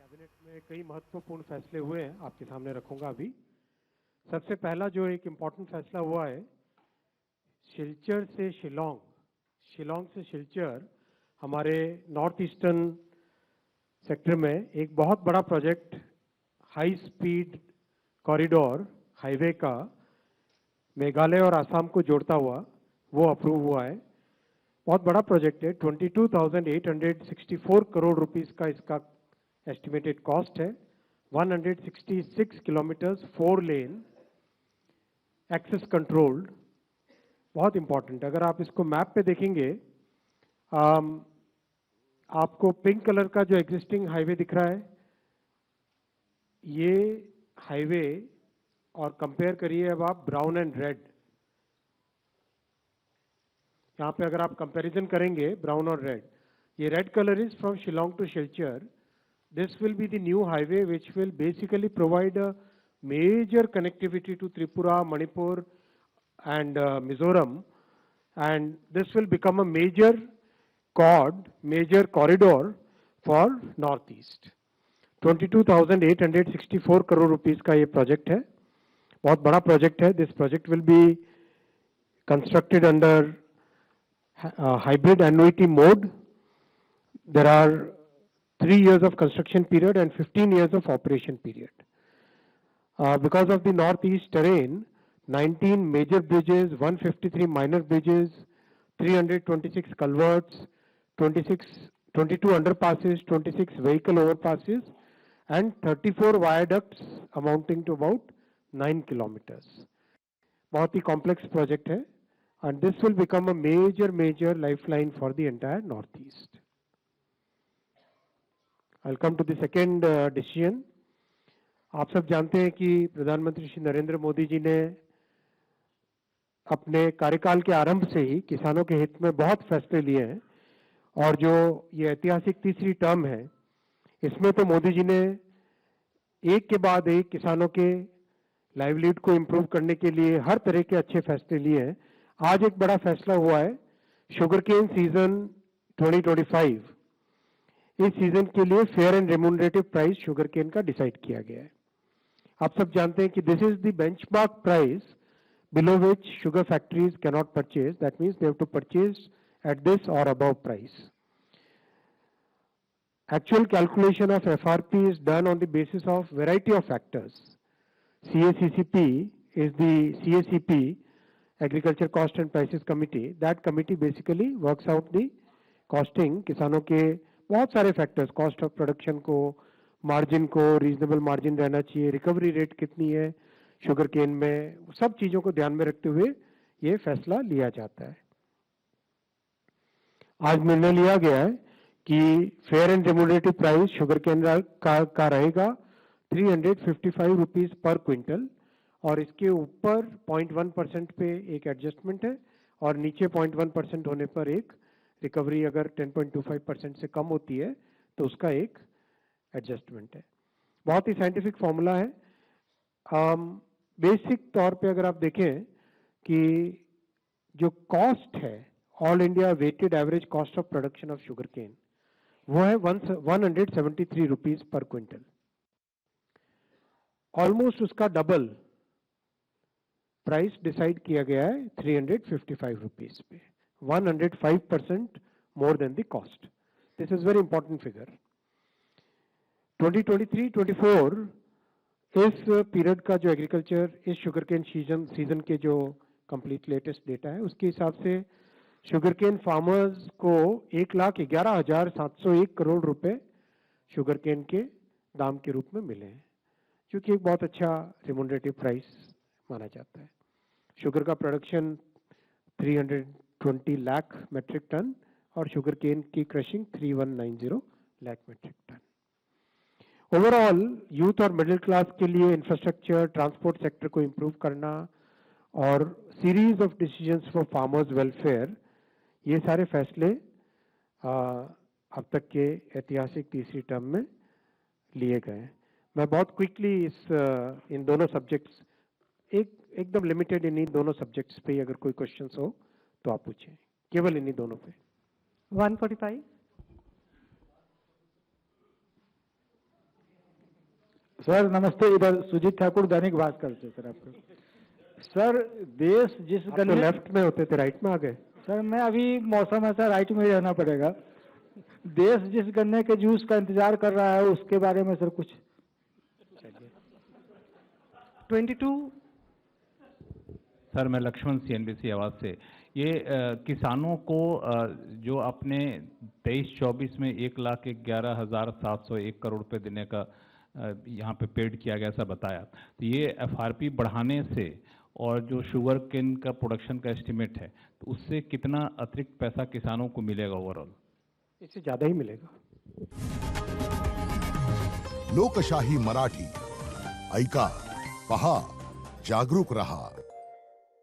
Cabinet में कई महत्वपूर्ण फैसले हुए हैं, आपके सामने रखूंगा अभी। सबसे पहला जो एक इम्पॉर्टेंट फैसला हुआ है, सिलचर से शिलोंग, शिलोंग से सिलचर, हमारे नॉर्थ ईस्टर्न सेक्टर में एक बहुत बड़ा project high speed corridor highway का मेघालय और आसाम को जोड़ता हुआ वो अप्रूव हुआ है। बहुत बड़ा प्रोजेक्ट है, 22,864 करोड़ रुपीस का इसका एस्टिमेटेड कॉस्ट है। 166 किलोमीटर्स, 4 लेन, एक्सेस कंट्रोल्ड, बहुत इंपॉर्टेंट। अगर आप इसको मैप पे देखेंगे, आपको पिंक कलर का जो एग्जिस्टिंग हाईवे दिख रहा है, ये हाईवे, और कंपेयर करिए अब आप ब्राउन एंड रेड। यहाँ पे अगर आप कंपैरिजन करेंगे ब्राउन और रेड, ये red colour is from Shillong to Silchar. This will be the new highway which will basically provide a major connectivity to Tripura, Manipur and Mizoram, and this will become a major corridor for Northeast. 22,864 crore rupees का ये project है, बहुत बड़ा project है. This project will be constructed under hybrid annuity mode. There are 3 years of construction period and 15 years of operation period. Because of the northeast terrain, 19 major bridges, 153 minor bridges, 326 culverts, 22 underpasses, 26 vehicle overpasses, and 34 viaducts amounting to about 9 kilometers. बहुत ही complex project है, and this will become a major lifeline for the entire northeast. I'll come to the second decision. आप सब जानते हैं कि प्रधानमंत्री श्री नरेंद्र मोदी जी ने अपने कार्यकाल के आरंभ से ही किसानों के हित में बहुत फैसले लिए हैं, और जो ये ऐतिहासिक तीसरी टर्म है, इसमें तो मोदी जी ने एक के बाद एक किसानों के लाइवलीहुड को इम्प्रूव करने के लिए हर तरह के अच्छे फैसले लिए हैं। आज एक बड़ा फैसला हुआ है, शुगर केन सीजन 2025, इस सीजन के लिए fair and remunerative price sugar cane का डिसाइड किया गया है। आप सब जानते हैं कि this is the benchmark price below which sugar factories can not purchase, that means they have to purchase at this और above price. Actual calculation of FRP is done on the basis of variety of factors. CACCP is the CACP, Agriculture Cost and Prices Committee. That committee basically works out the costing, किसानों के बहुत सारे factors, cost of production को, margin को, reasonable margin रहना चाहिए, recovery rate कितनी है शुगर केन में, सब चीजों को ध्यान में रखते हुए ये फैसला लिया जाता है। आज निर्णय लिया गया है कि fair and remunerative price sugar cane का रहेगा 355 रुपीज पर क्विंटल, और इसके ऊपर 0.1% पे एक एडजस्टमेंट है, और नीचे 0.1% होने पर एक रिकवरी, अगर 10.25% से कम होती है तो उसका एक एडजस्टमेंट है। बहुत ही साइंटिफिक फॉर्मूला है। बेसिक तौर पे अगर आप देखें कि जो कॉस्ट है, all India weighted average cost of production of sugar cane, वो है 173 रुपीज पर क्विंटल। ऑलमोस्ट उसका डबल प्राइस डिसाइड किया गया है 355 रुपीज पे, 105% more than the cost. This is very important figure. 2023-24 इस पीरियड का जो एग्रीकल्चर, इस शुगर केन सीजन के जो कंप्लीट लेटेस्ट डेटा है, उसके हिसाब से शुगर केन फार्मर्स को 1,11,701 करोड़ रुपए शुगर केन के दाम के रूप में मिले हैं, जो कि एक बहुत अच्छा रेम्यूनरेटिव प्राइस माना जाता है। शुगर का प्रोडक्शन 320 लाख मेट्रिक टन, और शुगर केन की crushing 3190 lakh metric tonne. Overall youth और मिडिल क्लास के लिए इंफ्रास्ट्रक्चर, ट्रांसपोर्ट सेक्टर को इम्प्रूव करना, और series of decisions for farmers welfare, ये सारे फैसले अब तक के ऐतिहासिक तीसरी टर्म में लिए गए। मैं बहुत क्विकली इन दोनों सब्जेक्ट्स, एकदम लिमिटेड इन्हीं दोनों सब्जेक्ट्स पे अगर कोई क्वेश्चंस हो तो आप पूछें, केवल इन्हीं दोनों पे। 145 सर नमस्ते, इधर सुजीत ठाकुर दैनिक भास्कर से सर आपको। सर देश जिस आप तो गन्ने लेफ्ट में होते थे, राइट में आ गए। सर मैं अभी मौसम ऐसा राइट में ही रहना पड़ेगा। देश जिस गन्ने के जूस का इंतजार कर रहा है उसके बारे में सर कुछ। 22। सर मैं लक्ष्मण CNBC आवाज से। ये किसानों को जो अपने 23-24 में 1,11,701 करोड़ रुपए देने का यहाँ पे पेड किया गया ऐसा बताया, तो ये FRP बढ़ाने से और जो शुगर केन का प्रोडक्शन का एस्टिमेट है तो उससे कितना अतिरिक्त पैसा किसानों को मिलेगा ओवरऑल? इससे ज्यादा ही मिलेगा। लोकशाही मराठी ऐका, पहा, जागरूक रहा।